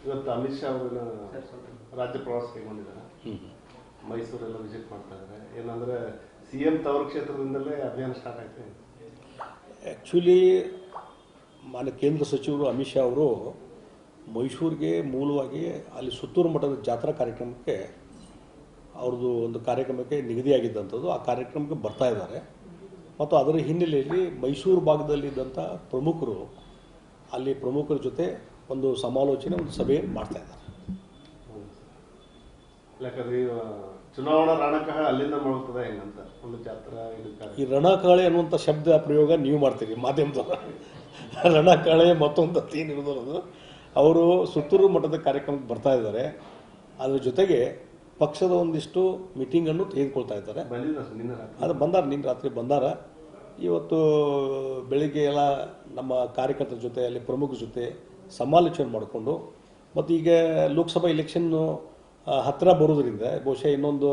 ಇವತ್ತು ಅಮಿತ್ ಶಾ ಅವರನ್ನ ರಾಜ್ಯ ಪ್ರವಾಸ ಕೈಗೊಂಡಿದ್ದಾರೆ. ಮೈಸೂರೆಲ್ಲ ವಿಸಿಟ್ ಮಾಡ್ತಾ ಇದ್ದಾರೆ. ಏನಂದ್ರೆ CM ತವರು ಕ್ಷೇತ್ರದಿಂದಲೇ ಅಭಿಯಾನ ಸ್ಟಾರ್ಟ್ ಆಯ್ತು. ಆ್ಯಕ್ಚುಲಿ ಮಾನ್ಯ ಕೇಂದ್ರ ಸಚಿವರು ಅಮಿತ್ ಶಾ ಅವರು ಮೈಸೂರಿಗೆ ಮೂಲವಾಗಿ ಅಲ್ಲಿ ಸುತ್ತೂರು ಮಠದ ಜಾತ್ರಾ ಕಾರ್ಯಕ್ರಮಕ್ಕೆ ಅವ್ರದ್ದು ಒಂದು ಕಾರ್ಯಕ್ರಮಕ್ಕೆ ನಿಗದಿಯಾಗಿದ್ದಂಥದ್ದು. ಆ ಕಾರ್ಯಕ್ರಮಕ್ಕೆ ಬರ್ತಾ ಇದ್ದಾರೆ ಮತ್ತು ಅದರ ಹಿನ್ನೆಲೆಯಲ್ಲಿ ಮೈಸೂರು ಭಾಗದಲ್ಲಿದ್ದಂಥ ಪ್ರಮುಖರು ಅಲ್ಲಿ ಪ್ರಮುಖರ ಜೊತೆ ಒಂದು ಸಮಾಲೋಚನೆ, ಒಂದು ಸಭೆ ಮಾಡ್ತಾ ಇದ್ದಾರೆ. ಯಾಕಂದ್ರೆ ಚುನಾವಣಾ ರಣಕಹ ಅಲ್ಲಿಂದ ಮಾಡ್ತದೆ ಹೆಂಗಂತ ಒಂದು ಜಾತ್ರಾ. ಈ ರಣಕಾಳೆ ಅನ್ನುವಂಥ ಶಬ್ದ ಪ್ರಯೋಗ ನೀವು ಮಾಡ್ತೀರಿ ಮಾಧ್ಯಮದವರು. ರಣಕಾಳೆ ಮತ್ತೊಂದು ಏನಿರೋದು, ಅವರು ಸುತ್ತೂರು ಮಠದ ಕಾರ್ಯಕ್ರಮಕ್ಕೆ ಬರ್ತಾ ಇದ್ದಾರೆ. ಅದ್ರ ಜೊತೆಗೆ ಪಕ್ಷದ ಒಂದಿಷ್ಟು ಮೀಟಿಂಗನ್ನು ತೆಗೆದುಕೊಳ್ತಾ ಇದ್ದಾರೆ. ಅದು ಬಂದಾರ, ನಿನ್ನ ರಾತ್ರಿ ಬಂದಾರ. ಇವತ್ತು ಬೆಳಿಗ್ಗೆ ಎಲ್ಲ ನಮ್ಮ ಕಾರ್ಯಕರ್ತರ ಜೊತೆ ಅಲ್ಲಿ ಪ್ರಮುಖರ ಜೊತೆ ಸಮಾಲೋಚನೆ ಮಾಡಿಕೊಂಡು, ಮತ್ತು ಈಗ ಲೋಕಸಭಾ ಎಲೆಕ್ಷನ್ನು ಹತ್ತಿರ ಬರೋದ್ರಿಂದ ಬಹುಶಃ ಇನ್ನೊಂದು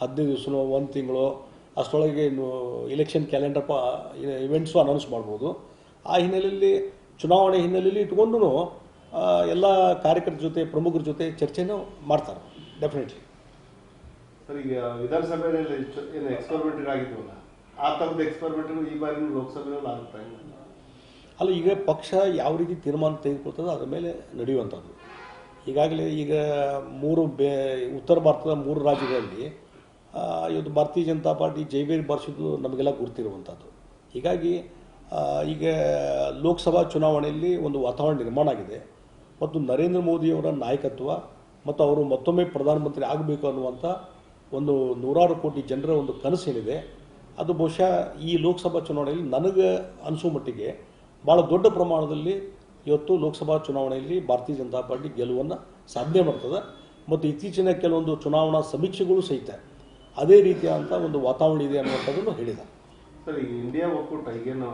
15 ದಿವಸನೋ 1 ತಿಂಗಳು ಅಷ್ಟರೊಳಗೆ ಇನ್ನು ಎಲೆಕ್ಷನ್ ಕ್ಯಾಲೆಂಡರ್ ಇವೆಂಟ್ಸು ಅನೌನ್ಸ್ ಮಾಡ್ಬೋದು. ಆ ಹಿನ್ನೆಲೆಯಲ್ಲಿ ಚುನಾವಣೆ ಹಿನ್ನೆಲೆಯಲ್ಲಿ ಇಟ್ಕೊಂಡು ಎಲ್ಲ ಕಾರ್ಯಕರ್ತರ ಜೊತೆ ಪ್ರಮುಖರ ಜೊತೆ ಚರ್ಚೆನೂ ಮಾಡ್ತಾರೆ ಡೆಫಿನೆಟ್ಲಿ. ಸರ್, ಈಗ ವಿಧಾನಸಭೆಯಲ್ಲಿ ಏನು ಎಕ್ಸ್ಪೆರಿಮೆಂಟ್ ಆಗಿದ್ವಲ್ಲ, ಆ ಥರದ ಎಕ್ಸ್ಪೆರಿಮೆಂಟ್ ಈ ಬಾರಿ ಲೋಕಸಭೆಯಲ್ಲಿ ಆಗುತ್ತಾ? ಅಲ್ಲ, ಈಗ ಪಕ್ಷ ಯಾವ ರೀತಿ ತೀರ್ಮಾನ ತೆಗೆದುಕೊಳ್ತದೆ ಅದರ ಮೇಲೆ ನಡೆಯುವಂಥದ್ದು. ಈಗಾಗಲೇ ಈಗ ಉತ್ತರ ಭಾರತದ 3 ರಾಜ್ಯಗಳಲ್ಲಿ ಇವತ್ತು ಭಾರತೀಯ ಜನತಾ ಪಾರ್ಟಿ ಜೈವೇರಿ ಬಾರಿಸಿದ್ದು ನಮಗೆಲ್ಲ ಗುರುತಿರುವಂಥದ್ದು. ಹೀಗಾಗಿ ಈಗ ಲೋಕಸಭಾ ಚುನಾವಣೆಯಲ್ಲಿ ಒಂದು ವಾತಾವರಣ ನಿರ್ಮಾಣ ಆಗಿದೆ ಮತ್ತು ನರೇಂದ್ರ ಮೋದಿಯವರ ನಾಯಕತ್ವ ಮತ್ತು ಅವರು ಮತ್ತೊಮ್ಮೆ ಪ್ರಧಾನಮಂತ್ರಿ ಆಗಬೇಕು ಅನ್ನುವಂಥ ಒಂದು 100 ಕೋಟಿ ಜನರ ಒಂದು ಕನಸೇನಿದೆ, ಅದು ಬಹುಶಃ ಈ ಲೋಕಸಭಾ ಚುನಾವಣೆಯಲ್ಲಿ ನನಗೆ ಅನಿಸೋ ಮಟ್ಟಿಗೆ ಭಾಳ ದೊಡ್ಡ ಪ್ರಮಾಣದಲ್ಲಿ ಇವತ್ತು ಲೋಕಸಭಾ ಚುನಾವಣೆಯಲ್ಲಿ ಭಾರತೀಯ ಜನತಾ ಪಾರ್ಟಿ ಗೆಲುವನ್ನು ಸಾಧನೆ ಮಾಡ್ತದೆ. ಮತ್ತು ಇತ್ತೀಚಿನ ಕೆಲವೊಂದು ಚುನಾವಣಾ ಸಮೀಕ್ಷೆಗಳು ಸಹಿತ ಅದೇ ರೀತಿಯಾದಂಥ ಒಂದು ವಾತಾವರಣ ಇದೆ ಅನ್ನುವಂಥದ್ದನ್ನು ಹೇಳಿದ್ದಾರೆ. ಸರ್, ಈಗ ಇಂಡಿಯಾ ಒಕ್ಕೂಟ ಈಗೇನು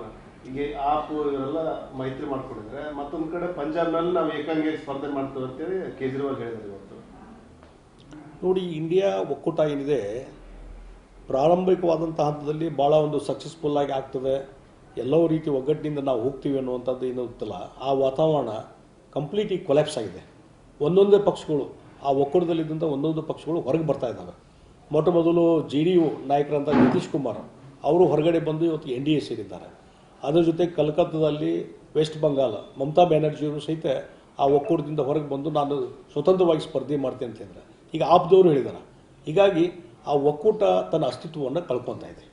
ಈಗ ಆಪ್ ಇವರೆಲ್ಲ ಮೈತ್ರಿ ಮಾಡ್ಕೊಂಡಿದ್ರೆ, ಮತ್ತೊಂದು ಕಡೆ ಪಂಜಾಬ್ನಲ್ಲಿ ನಾವು ಏಕಾಂಗಿಯಾಗಿ ಸ್ಪರ್ಧೆ ಮಾಡ್ತೇವೆ ಅಂತೇಳಿ ಕೇಜ್ರಿವಾಲ್ ಹೇಳಿದ್ದಾರೆ ಇವತ್ತು. ನೋಡಿ, ಇಂಡಿಯಾ ಒಕ್ಕೂಟ ಏನಿದೆ ಪ್ರಾರಂಭಿಕವಾದಂಥ ಹಂತದಲ್ಲಿ ಭಾಳ ಒಂದು ಸಕ್ಸಸ್ಫುಲ್ಲಾಗಿ ಆಗ್ತದೆ, ಎಲ್ಲವೂ ರೀತಿ ಒಗ್ಗಟ್ಟಿನಿಂದ ನಾವು ಹೋಗ್ತೀವಿ ಅನ್ನುವಂಥದ್ದು ಏನಿರುತ್ತಲ್ಲ, ಆ ವಾತಾವರಣ ಕಂಪ್ಲೀಟಾಗಿ ಕೊಲ್ಯಾಪ್ಸ್ ಆಗಿದೆ. ಒಂದೊಂದೇ ಪಕ್ಷಗಳು ಆ ಒಕ್ಕೂಟದಲ್ಲಿದ್ದಂಥ ಒಂದೊಂದು ಪಕ್ಷಗಳು ಹೊರಗೆ ಬರ್ತಾ ಇದ್ದಾವೆ. ಮೊಟ್ಟ ಮೊದಲು JDU ನಾಯಕರಂಥ ನಿತೀಶ್ ಕುಮಾರ್ ಅವರು ಹೊರಗಡೆ ಬಂದು ಇವತ್ತು NDA ಸೇರಿದ್ದಾರೆ. ಅದರ ಜೊತೆ ಕಲ್ಕತ್ತಾದಲ್ಲಿ ವೆಸ್ಟ್ ಬಂಗಾಳ ಮಮತಾ ಬ್ಯಾನರ್ಜಿಯವರು ಸಹಿತ ಆ ಒಕ್ಕೂಟದಿಂದ ಹೊರಗೆ ಬಂದು ನಾನು ಸ್ವತಂತ್ರವಾಗಿ ಸ್ಪರ್ಧೆ ಮಾಡ್ತೇನೆ ಅಂತ ಹೇಳಿದ್ರೆ, ಈಗ ಆಪ್ದವರು ಹೇಳಿದ್ದಾರೆ. ಹೀಗಾಗಿ ಆ ಒಕ್ಕೂಟ ತನ್ನ ಅಸ್ತಿತ್ವವನ್ನು ಕಳ್ಕೊತಾ ಇದೆ.